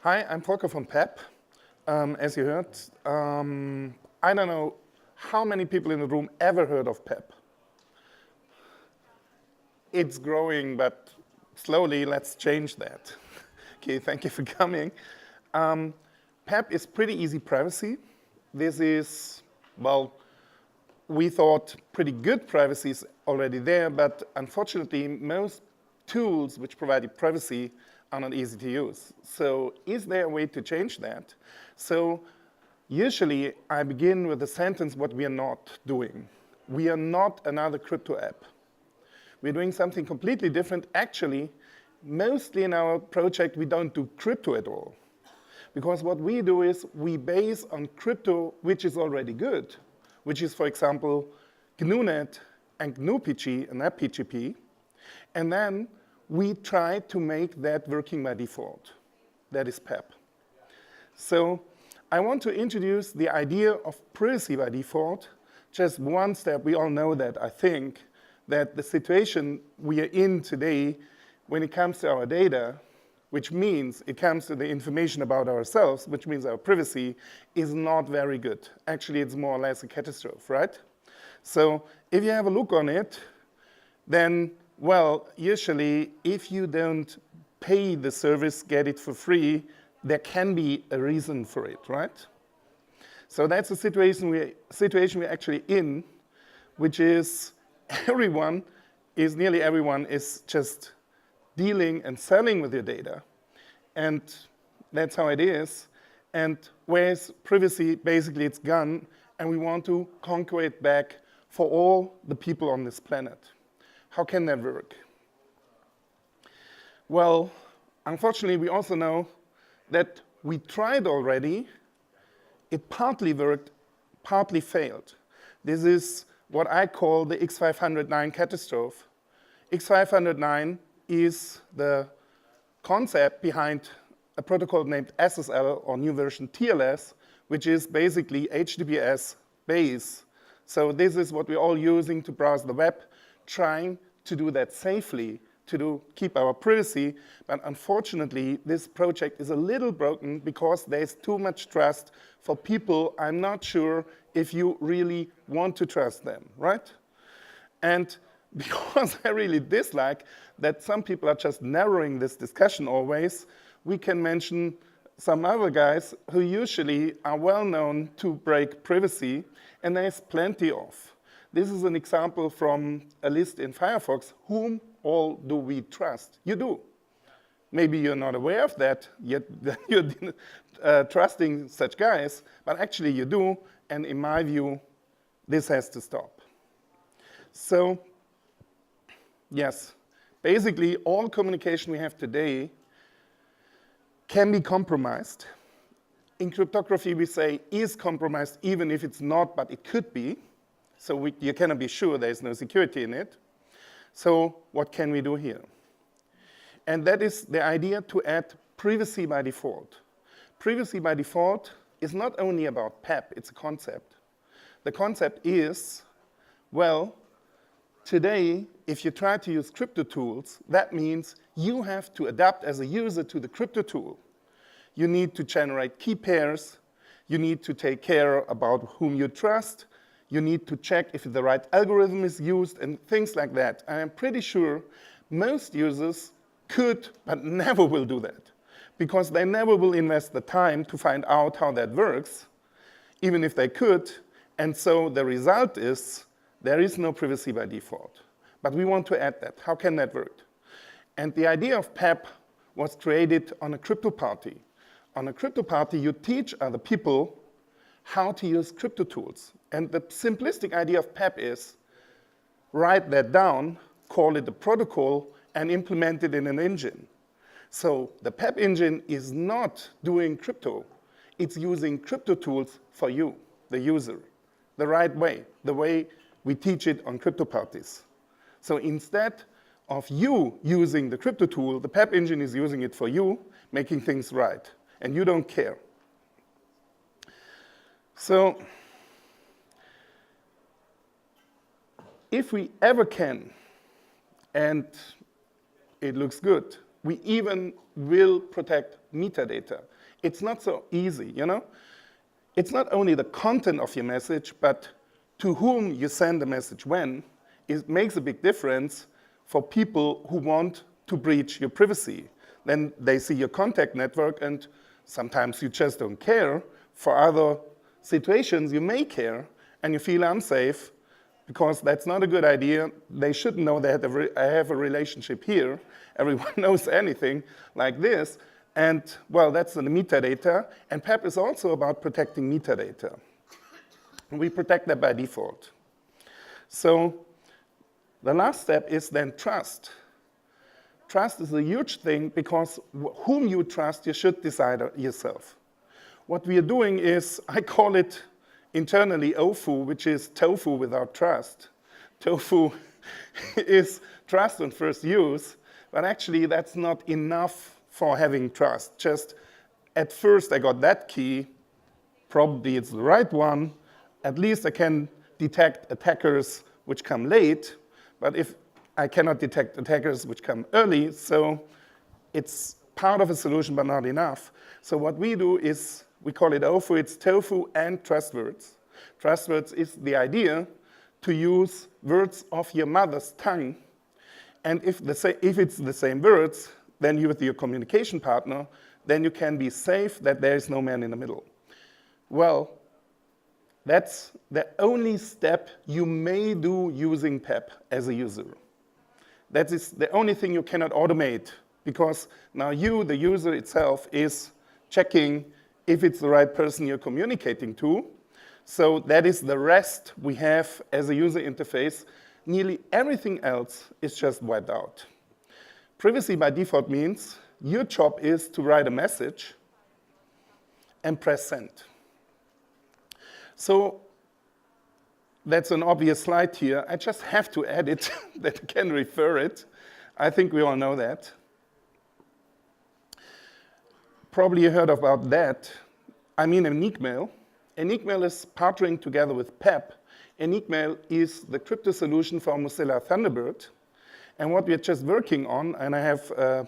Hi, I'm Volker from PEP. As you heard, I don't know how many people in the room ever heard of PEP. It's growing, but slowly. Let's change that. Okay, thank you for coming. PEP is pretty easy privacy. This is, well, we thought pretty good privacy is already there, but unfortunately, most tools which provide you privacy are not easy to use. So is there a way to change that? So usually I begin with a sentence what we are not doing. We are not another crypto app. We're doing something completely different. Actually, mostly in our project, we don't do crypto at all. Because what we do is we base on crypto, which is already good, which is, for example, GNU-net and GNU-PG and AppPGP. And then we try to make that working by default. That is PEP. So I want to introduce the idea of privacy by default. Just one step, we all know that, I think, that the situation we are in today when it comes to our data, which means it comes to the information about ourselves, which means our privacy, is not very good. Actually, it's more or less a catastrophe, right? So if you have a look on it, then, well, usually if you don't pay the service, get it for free, there can be a reason for it, right? So that's the situation we're actually in, which is nearly everyone is just dealing and selling with your data. And that's how it is. And whereas privacy, basically it's gone, and we want to conquer it back for all the people on this planet. How can that work? Well, unfortunately, we also know that we tried already. It partly worked, partly failed. This is what I call the X509 catastrophe. X509 is the concept behind a protocol named SSL, or new version TLS, which is basically HTTPS base. So this is what we're all using to browse the web, trying to do that safely, to keep our privacy. But unfortunately, this project is a little broken because there's too much trust for people. I'm not sure if you really want to trust them, right? And because I really dislike that some people are just narrowing this discussion always, we can mention some other guys who usually are well known to break privacy, and there's plenty of. This is an example from a list in Firefox. Whom all do we trust? You do. Maybe you're not aware of that, yet you're trusting such guys, but actually you do, and in my view, this has to stop. So, yes, basically all communication we have today can be compromised. In cryptography, we say is compromised even if it's not, but it could be. So you cannot be sure there's no security in it. So what can we do here? And that is the idea to add privacy by default. Privacy by default is not only about PEP, it's a concept. The concept is, well, today, if you try to use crypto tools, that means you have to adapt as a user to the crypto tool. You need to generate key pairs. You need to take care about whom you trust. You need to check if the right algorithm is used and things like that. And I'm pretty sure most users could, but never will do that, because they never will invest the time to find out how that works, even if they could. And so the result is there is no privacy by default. But we want to add that. How can that work? And the idea of PEP was created on a crypto party. On a crypto party, you teach other people how to use crypto tools. And the simplistic idea of PEP is write that down, call it a protocol, and implement it in an engine. So the PEP engine is not doing crypto. It's using crypto tools for you, the user, the right way, the way we teach it on crypto parties. So instead of you using the crypto tool, the PEP engine is using it for you, making things right, and you don't care. So if we ever can, and it looks good, we even will protect metadata. It's not so easy, you know? It's not only the content of your message, but to whom you send the message when. It makes a big difference for people who want to breach your privacy. Then they see your contact network, and sometimes you just don't care. For other situations, you may care, and you feel unsafe, because that's not a good idea. They shouldn't know that I have a relationship here. Everyone knows anything like this. And, well, that's the metadata. And PEP is also about protecting metadata. And we protect that by default. So the last step is then trust. Trust is a huge thing, because whom you trust, you should decide yourself. What we are doing is, I call it internally OFU, which is tofu without trust. Tofu is trust on first use, but actually that's not enough for having trust. Just at first I got that key, probably it's the right one. At least I can detect attackers which come late, but if I cannot detect attackers which come early, so it's part of a solution but not enough. So what we do is, we call it OFU, it's tofu and trust words. Trust words is the idea to use words of your mother's tongue. And if it's the same words, then you with your communication partner, then you can be safe that there is no man in the middle. Well, that's the only step you may do using PEP as a user. That is the only thing you cannot automate, because now you, the user itself, is checking if it's the right person you're communicating to. So that is the rest we have as a user interface. Nearly everything else is just wiped out. Privacy by default means your job is to write a message and press send. So that's an obvious slide here. I just have to add it that I can refer it. I think we all know that. Probably you heard about that. I mean Enigmail. Enigmail is partnering together with PEP. Enigmail is the crypto solution for Mozilla Thunderbird. And what we're just working on, and I have a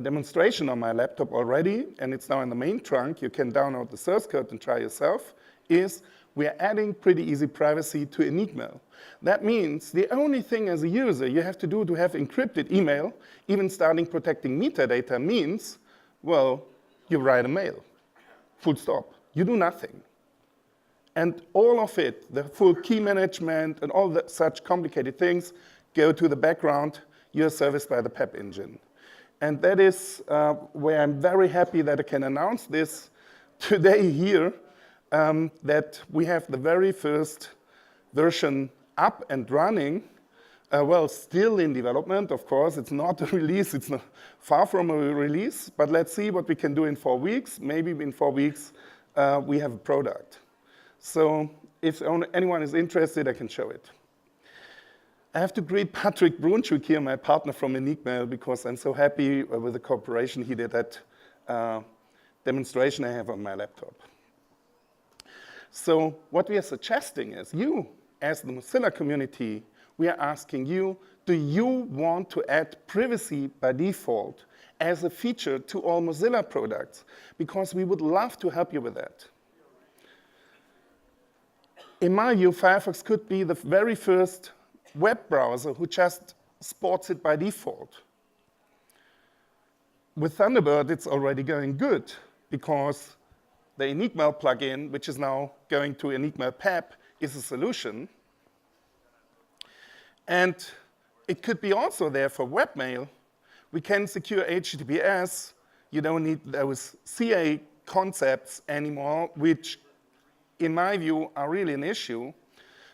demonstration on my laptop already, and it's now in the main trunk, you can download the source code and try yourself, is we're adding pretty easy privacy to Enigmail. That means the only thing as a user you have to do to have encrypted email, even starting protecting metadata, means, well, you write a mail, full stop. You do nothing. And all of it, the full key management and all the such complicated things, go to the background. You're serviced by the PEP engine. And that is where I'm very happy that I can announce this today here, that we have the very first version up and running. Well, still in development, of course. It's not a release. It's not far from a release. But let's see what we can do in 4 weeks. Maybe in 4 weeks, we have a product. So if anyone is interested, I can show it. I have to greet Patrick Brunschuk here, my partner from Enigmail, because I'm so happy with the cooperation he did that demonstration I have on my laptop. So what we are suggesting is you, as the Mozilla community, we are asking you, do you want to add privacy by default as a feature to all Mozilla products? Because we would love to help you with that. In my view, Firefox could be the very first web browser who just sports it by default. With Thunderbird, it's already going good, because the Enigmail plugin, which is now going to Enigmail PEP, is a solution. And it could be also there for webmail. We can secure HTTPS. You don't need those CA concepts anymore, which in my view are really an issue.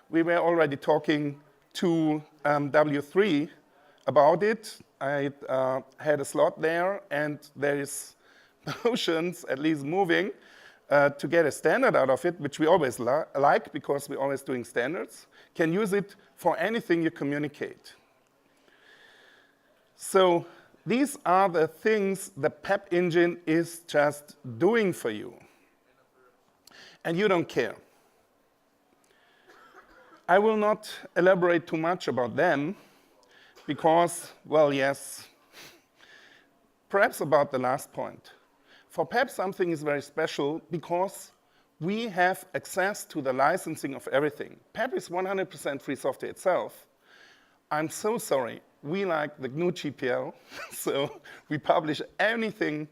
We were already talking to W3 about it. I had a slot there, and there is motions, at least moving, to get a standard out of it, which we always like, because we're always doing standards. Can use it for anything you communicate. So these are the things the PEP engine is just doing for you. And you don't care. I will not elaborate too much about them, because, well, yes, perhaps about the last point. For PEP, something is very special because we have access to the licensing of everything. PEP is 100% free software itself. I'm so sorry. We like the GNU GPL, so we publish anything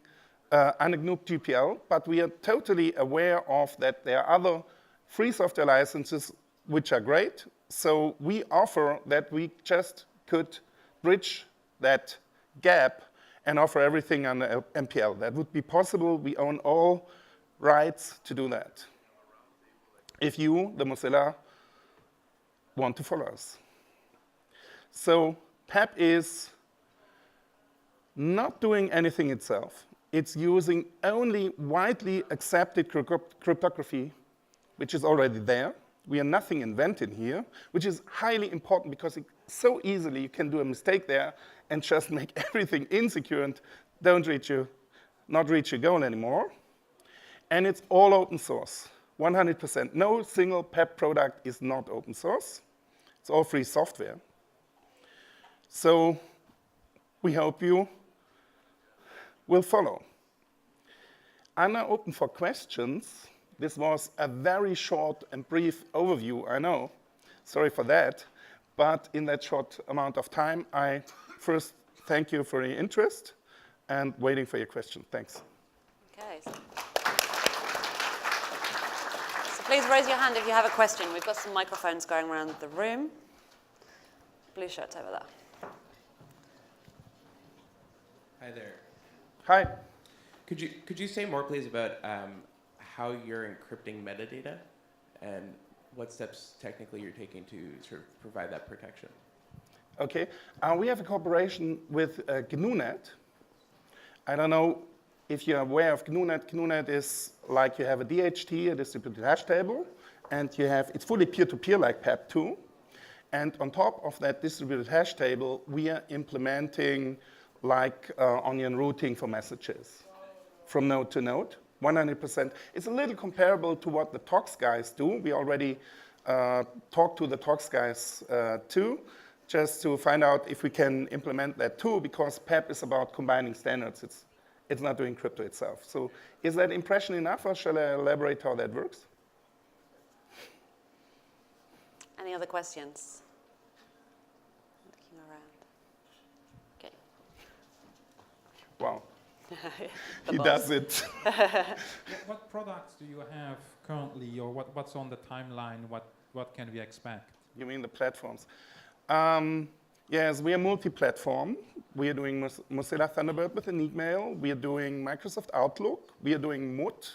under GNU GPL, but we are totally aware of that there are other free software licenses which are great. So we offer that we just could bridge that gap and offer everything under MPL. That would be possible. We own all rights to do that. If you, the Mozilla, want to follow us. So PEP is not doing anything itself. It's using only widely accepted cryptography, which is already there. We are nothing invented here, which is highly important because so easily you can do a mistake there and just make everything insecure and not reach your goal anymore. And it's all open source, 100%. No single PEP product is not open source. It's all free software. So we hope you will follow. I'm now open for questions. This was a very short and brief overview, I know. Sorry for that. But in that short amount of time, I first thank you for your interest and waiting for your question. Thanks. Okay. So please raise your hand if you have a question. We've got some microphones going around the room. Blue shirt over there. Hi there. Hi. Could you say more, please, about how you're encrypting metadata and what steps technically you're taking to sort of provide that protection? Okay. We have a cooperation with GNUnet. I don't know if you're aware of GNUnet. GNUnet is like you have a DHT, a distributed hash table, and it's fully peer-to-peer like PEP too. And on top of that distributed hash table, we are implementing like onion routing for messages from node to node, 100%. It's a little comparable to what the Tox guys do. We already talked to the Tox guys too, just to find out if we can implement that too, because PEP is about combining standards. It's not doing crypto itself. So is that impression enough, or shall I elaborate how that works? Any other questions? Looking around. Okay. Wow. He does it. What products do you have currently, or what's on the timeline? What can we expect? You mean the platforms? Yes, we are multi-platform. We are doing Mozilla Thunderbird with Enigmail. We are doing Microsoft Outlook. We are doing MUT,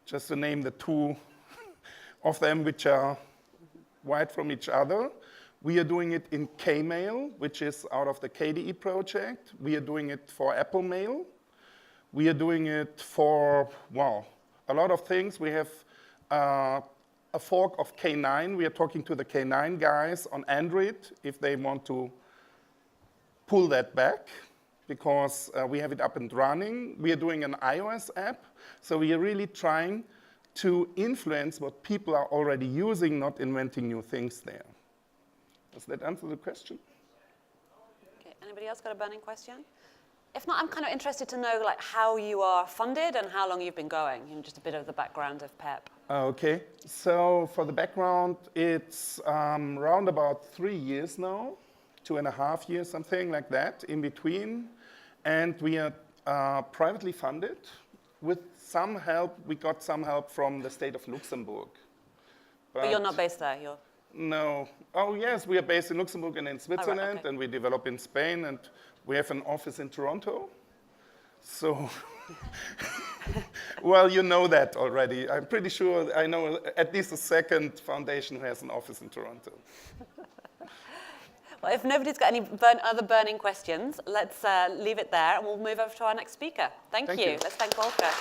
just to name the two of them which are wide from each other. We are doing it in Kmail, which is out of the KDE project. We are doing it for Apple Mail. We are doing it for, wow, a lot of things. We have a fork of K9. We are talking to the K9 guys on Android if they want to pull that back, because we have it up and running. We are doing an iOS app. So we are really trying to influence what people are already using, not inventing new things there. Does that answer the question? Okay. Anybody else got a burning question? If not, I'm kind of interested to know like how you are funded and how long you've been going. Just a bit of the background of PEP. Okay. So for the background, it's around about 3 years now, 2.5 years, something like that, in between. And we are privately funded with some help. We got some help from the state of Luxembourg. But you're not based there. No. Oh, yes, we are based in Luxembourg and in Switzerland, right, okay. and we develop in Spain, and we have an office in Toronto. So, well, you know that already. I'm pretty sure I know at least a second foundation who has an office in Toronto. Well, if nobody's got any other burning questions, let's leave it there, and we'll move over to our next speaker. Thank you. Let's thank Volker.